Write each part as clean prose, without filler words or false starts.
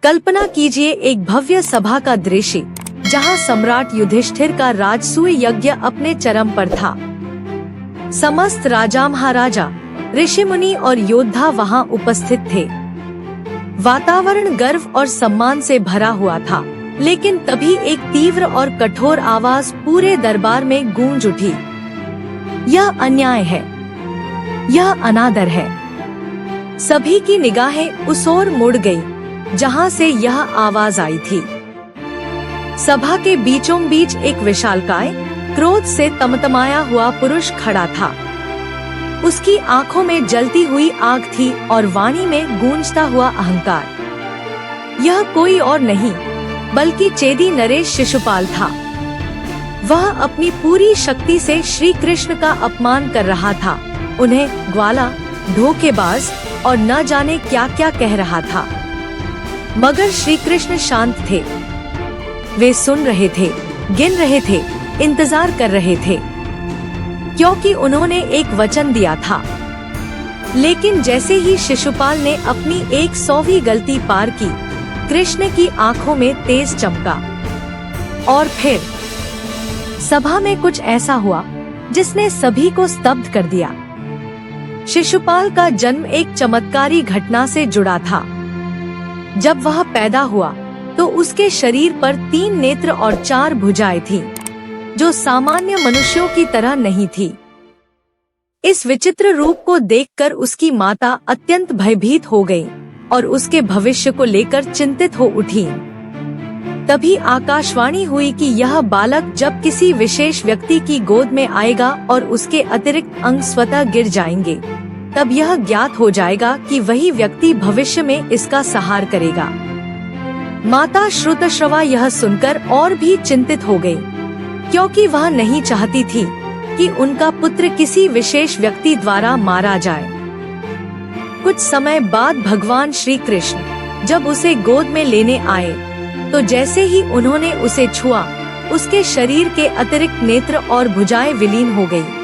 कल्पना कीजिए एक भव्य सभा का दृश्य जहां सम्राट युधिष्ठिर का राजसूय यज्ञ अपने चरम पर था। समस्त राजा महाराजा, ऋषि मुनि और योद्धा वहां उपस्थित थे। वातावरण गर्व और सम्मान से भरा हुआ था, लेकिन तभी एक तीव्र और कठोर आवाज पूरे दरबार में गूंज उठी। यह अन्याय है, यह अनादर है। सभी की निगाहें उस ओर मुड़ गई जहां से यह आवाज आई थी। सभा के बीचों बीच एक विशालकाय, क्रोध से तमतमाया हुआ पुरुष खड़ा था। उसकी आंखों में जलती हुई आग थी और वाणी में गूंजता हुआ अहंकार। यह कोई और नहीं बल्कि चेदी नरेश शिशुपाल था। वह अपनी पूरी शक्ति से श्री कृष्ण का अपमान कर रहा था, उन्हें ग्वाला, धोखेबाज और न जाने क्या क्या कह रहा था। मगर श्री कृष्ण शांत थे। वे सुन रहे थे, गिन रहे थे, इंतजार कर रहे थे, क्योंकि उन्होंने एक वचन दिया था। लेकिन जैसे ही शिशुपाल ने अपनी 100वीं गलती पार की, कृष्ण की आंखों में तेज चमका। और फिर सभा में कुछ ऐसा हुआ जिसने सभी को स्तब्ध कर दिया। शिशुपाल का जन्म एक चमत्कारी घटना से जुड़ा था। जब वह पैदा हुआ तो उसके शरीर पर 3 नेत्र और 4 भुजाएं थीं, जो सामान्य मनुष्यों की तरह नहीं थी। इस विचित्र रूप को देखकर उसकी माता अत्यंत भयभीत हो गई और उसके भविष्य को लेकर चिंतित हो उठी। तभी आकाशवाणी हुई कि यह बालक जब किसी विशेष व्यक्ति की गोद में आएगा और उसके अतिरिक्त अंग स्वतः गिर जाएंगे, तब यह ज्ञात हो जाएगा कि वही व्यक्ति भविष्य में इसका सहार करेगा। माता श्रुतश्रवा यह सुनकर और भी चिंतित हो गई, क्योंकि वह नहीं चाहती थी कि उनका पुत्र किसी विशेष व्यक्ति द्वारा मारा जाए। कुछ समय बाद भगवान श्री कृष्ण जब उसे गोद में लेने आए, तो जैसे ही उन्होंने उसे छुआ, उसके शरीर के अतिरिक्त नेत्र और भुजाएं विलीन हो गयी।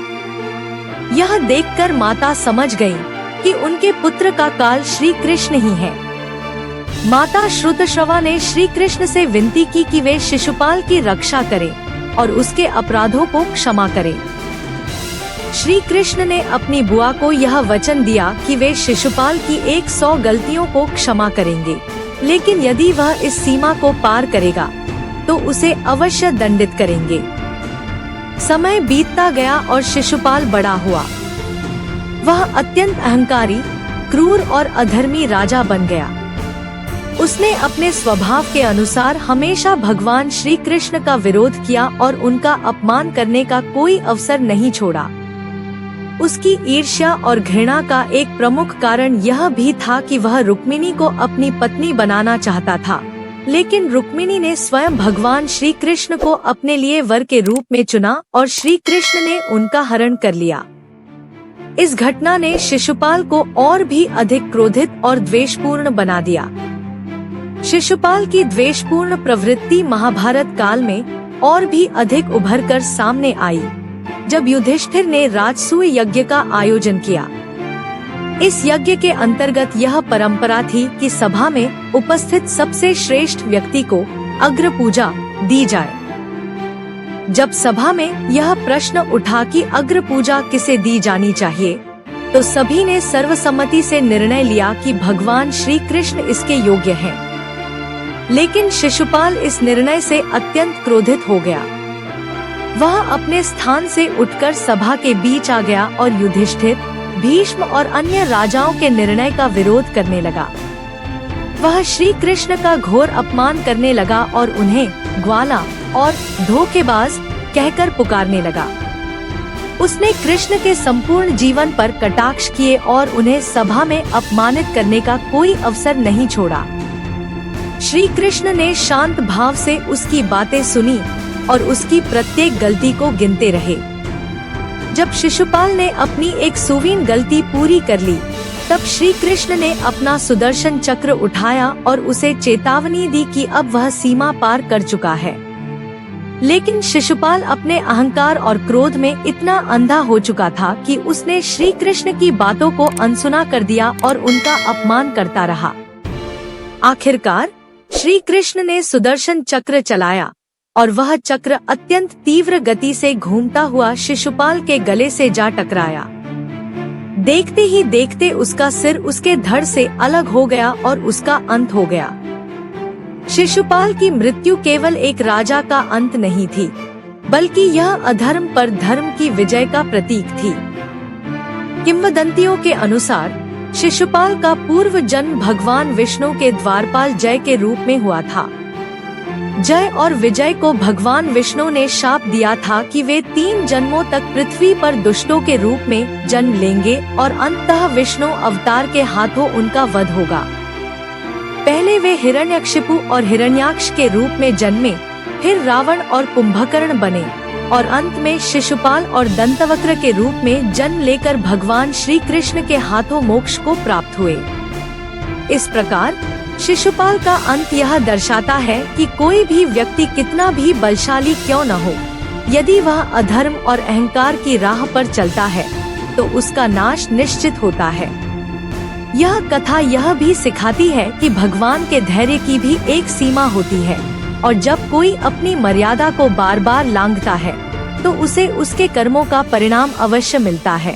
यह देखकर माता समझ गई कि उनके पुत्र का काल श्री कृष्ण ही है। माता श्रुतश्रवा ने श्री कृष्ण से विनती की कि वे शिशुपाल की रक्षा करें और उसके अपराधों को क्षमा करें। श्री कृष्ण ने अपनी बुआ को यह वचन दिया कि वे शिशुपाल की 100 गलतियों को क्षमा करेंगे, लेकिन यदि वह इस सीमा को पार करेगा तो उसे अवश्य दंडित करेंगे। समय बीतता गया और शिशुपाल बड़ा हुआ। वह अत्यंत अहंकारी, क्रूर और अधर्मी राजा बन गया। उसने अपने स्वभाव के अनुसार हमेशा भगवान श्री कृष्ण का विरोध किया और उनका अपमान करने का कोई अवसर नहीं छोड़ा। उसकी ईर्ष्या और घृणा का एक प्रमुख कारण यह भी था कि वह रुक्मिणी को अपनी पत्नी बनाना चाहता था, लेकिन रुक्मिणी ने स्वयं भगवान श्री कृष्ण को अपने लिए वर के रूप में चुना और श्री कृष्ण ने उनका हरण कर लिया। इस घटना ने शिशुपाल को और भी अधिक क्रोधित और द्वेषपूर्ण बना दिया। शिशुपाल की द्वेषपूर्ण प्रवृत्ति महाभारत काल में और भी अधिक उभरकर सामने आई, जब युधिष्ठिर ने राजसूय यज्ञ का आयोजन किया। इस यज्ञ के अंतर्गत यह परंपरा थी कि सभा में उपस्थित सबसे श्रेष्ठ व्यक्ति को अग्र पूजा दी जाए। जब सभा में यह प्रश्न उठा कि अग्र पूजा किसे दी जानी चाहिए, तो सभी ने सर्वसम्मति से निर्णय लिया कि भगवान श्री कृष्ण इसके योग्य हैं। लेकिन शिशुपाल इस निर्णय से अत्यंत क्रोधित हो गया। वह अपने स्थान से उठकर सभा के बीच आ गया और युधिष्ठिर, भीष्म और अन्य राजाओं के निर्णय का विरोध करने लगा। वह श्री कृष्ण का घोर अपमान करने लगा और उन्हें ग्वाला और धोखेबाज कहकर पुकारने लगा। उसने कृष्ण के संपूर्ण जीवन पर कटाक्ष किए और उन्हें सभा में अपमानित करने का कोई अवसर नहीं छोड़ा। श्री कृष्ण ने शांत भाव से उसकी बातें सुनी और उसकी प्रत्येक गलती को गिनते रहे। जब शिशुपाल ने अपनी 100वीं गलती पूरी कर ली, तब श्री कृष्ण ने अपना सुदर्शन चक्र उठाया और उसे चेतावनी दी कि अब वह सीमा पार कर चुका है। लेकिन शिशुपाल अपने अहंकार और क्रोध में इतना अंधा हो चुका था कि उसने श्री कृष्ण की बातों को अनसुना कर दिया और उनका अपमान करता रहा। आखिरकार श्री कृष्ण ने सुदर्शन चक्र चलाया और वह चक्र अत्यंत तीव्र गति से घूमता हुआ शिशुपाल के गले से जा टकराया। देखते ही देखते उसका सिर उसके धड़ से अलग हो गया और उसका अंत हो गया। शिशुपाल की मृत्यु केवल एक राजा का अंत नहीं थी, बल्कि यह अधर्म पर धर्म की विजय का प्रतीक थी। किंवदंतियों के अनुसार शिशुपाल का पूर्व जन्म भगवान विष्णु के द्वारपाल जय के रूप में हुआ था। जय और विजय को भगवान विष्णु ने शाप दिया था कि वे 3 जन्मों तक पृथ्वी पर दुष्टों के रूप में जन्म लेंगे और अंततः विष्णु अवतार के हाथों उनका वध होगा। पहले वे हिरण्यकशिपु और हिरण्याक्ष के रूप में जन्मे, फिर रावण और कुंभकर्ण बने और अंत में शिशुपाल और दंतवक्र के रूप में जन्म लेकर भगवान श्री कृष्ण के हाथों मोक्ष को प्राप्त हुए। इस प्रकार शिशुपाल का अंत यह दर्शाता है कि कोई भी व्यक्ति कितना भी बलशाली क्यों न हो, यदि वह अधर्म और अहंकार की राह पर चलता है तो उसका नाश निश्चित होता है। यह कथा यह भी सिखाती है कि भगवान के धैर्य की भी एक सीमा होती है और जब कोई अपनी मर्यादा को बार बार लांघता है तो उसे उसके कर्मों का परिणाम अवश्य मिलता है।